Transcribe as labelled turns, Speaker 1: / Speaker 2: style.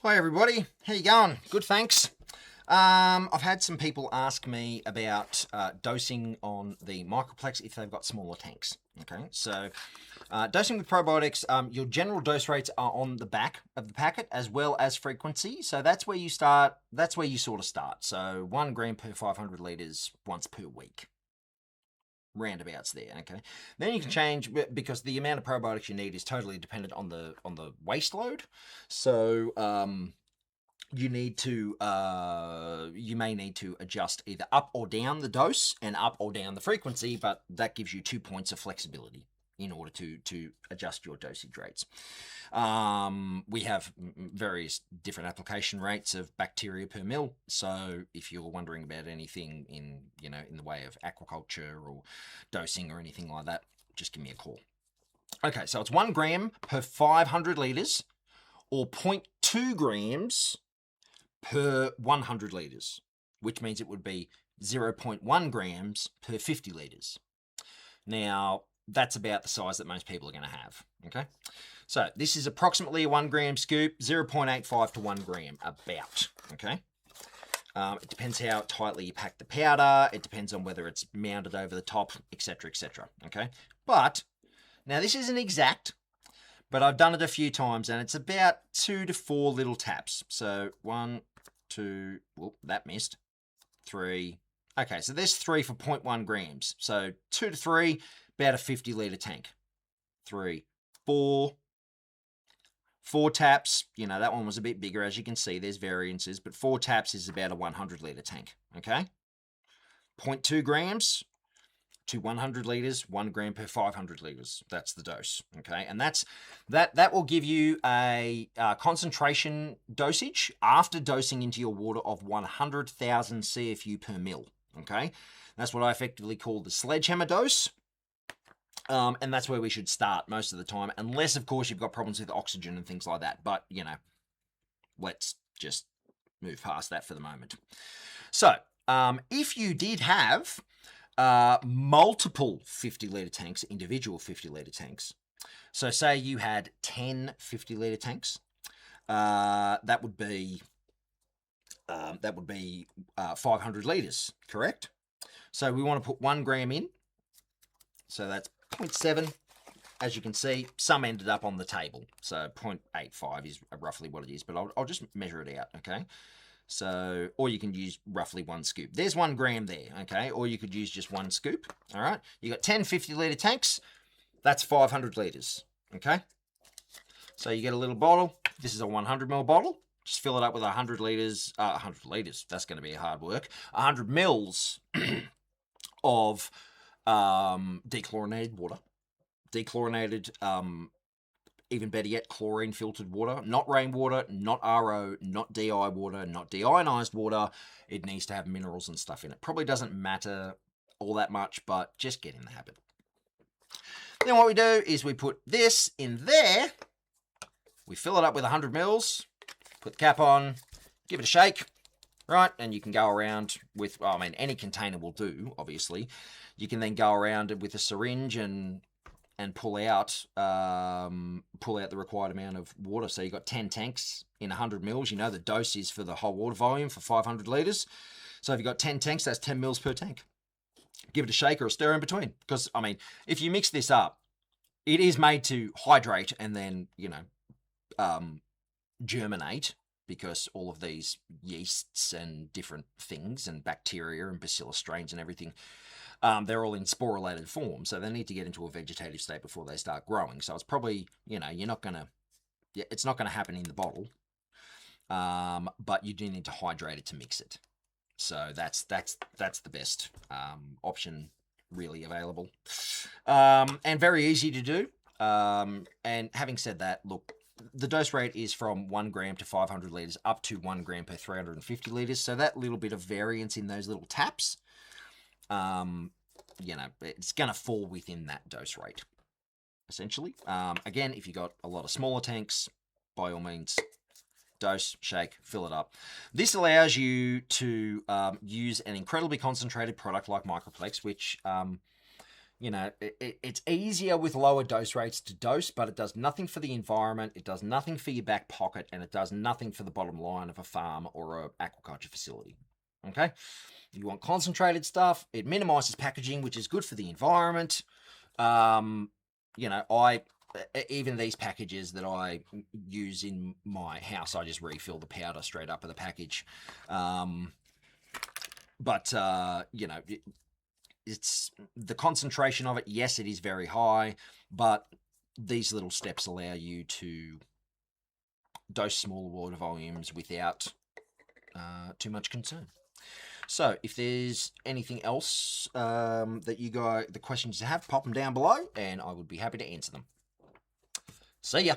Speaker 1: Hi everybody, how you going? Good, thanks. I've had some people ask me about dosing on the Microplex if they've got smaller tanks. Okay, so dosing with probiotics, your general dose rates are on the back of the packet as well as frequency. So that's where you start. That's where you sort of start. So 1 gram per 500 liters once per week. Roundabouts there. Okay, then you can change because the amount of probiotics you need is totally dependent on the waste load. So you may need to adjust either up or down the dose and up or down the frequency, but that gives you 2 points of flexibility in order to adjust your dosage rates. We have various different application rates of bacteria per mil. So if you're wondering about anything in the way of aquaculture or dosing or anything like that, just give me a call. Okay, so it's 1 gram per 500 liters or 0.2 grams per 100 liters, which means it would be 0.1 grams per 50 liters. Now, that's about the size that most people are going to have, okay? So this is approximately a 1 gram scoop, 0.85 to 1 gram, about, okay? It depends how tightly you pack the powder. It depends on whether it's mounted over the top, etc., okay? But, now this isn't exact, but I've done it a few times, and it's about 2 to 4 little taps. So 1, 2, whoop, that missed. 3. Okay, so there's 3 for 0.1 grams. So 2 to 3, about a 50 litre tank. 3, 4. 4 taps, that one was a bit bigger. As you can see, there's variances, but 4 taps is about a 100 litre tank, okay? 0.2 grams to 100 litres, 1 gram per 500 litres. That's the dose, okay? And that will give you a concentration dosage after dosing into your water of 100,000 CFU per mil, okay? That's what I effectively call the sledgehammer dose. And that's where we should start most of the time, unless, of course, you've got problems with oxygen and things like that. But, let's just move past that for the moment. So, if you did have multiple 50 litre tanks, individual 50 litre tanks, so say you had 10 50 litre tanks, that would be 500 litres, correct? So we want to put 1 gram in. So that's 0.7. As you can see, some ended up on the table. So 0.85 is roughly what it is, but I'll just measure it out, okay? So, or you can use roughly 1 scoop. There's 1 gram there, okay? Or you could use just 1 scoop, all right? You got 10 50 litre tanks. That's 500 litres, okay? So you get a little bottle. This is a 100 ml bottle. Just fill it up with 100 litres. 100 litres, that's going to be hard work. 100 mils of dechlorinated water. Dechlorinated, even better yet, chlorine filtered water. Not rainwater, not RO, not DI water, not deionized water. It needs to have minerals and stuff in it. Probably doesn't matter all that much, but just get in the habit. Then what we do is we put this in there. We fill it up with 100 mils. Put the cap on. Give it a shake. Right, and you can go around with, any container will do, obviously. You can then go around with a syringe and pull out the required amount of water. So you've got 10 tanks in 100 mils. The dose is for the whole water volume for 500 litres. So if you've got 10 tanks, that's 10 mils per tank. Give it a shake or a stir in between. Because, if you mix this up, it is made to hydrate and then, germinate, because all of these yeasts and different things and bacteria and bacillus strains and everything, they're all in sporulated form, so they need to get into a vegetative state before they start growing. So it's probably, it's not going to happen in the bottle, but you do need to hydrate it to mix it. So that's the best option really available, and very easy to do. And having said that, look, the dose rate is from 1 gram to 500 litres up to 1 gram per 350 litres. So that little bit of variance in those little taps, it's going to fall within that dose rate, essentially. Again, if you've got a lot of smaller tanks, by all means, dose, shake, fill it up. This allows you to use an incredibly concentrated product like Microplex, which You know, it's easier with lower dose rates to dose, but it does nothing for the environment, it does nothing for your back pocket, and it does nothing for the bottom line of a farm or a aquaculture facility. Okay? If you want concentrated stuff, it minimizes packaging, which is good for the environment. You know, even these packages that I use in my house, I just refill the powder straight up of the package. But you know, it's the concentration of it. Yes, it is very high, but these little steps allow you to dose smaller water volumes without too much concern. So if there's anything else that you guys, the questions you have, pop them down below and I would be happy to answer them. See ya.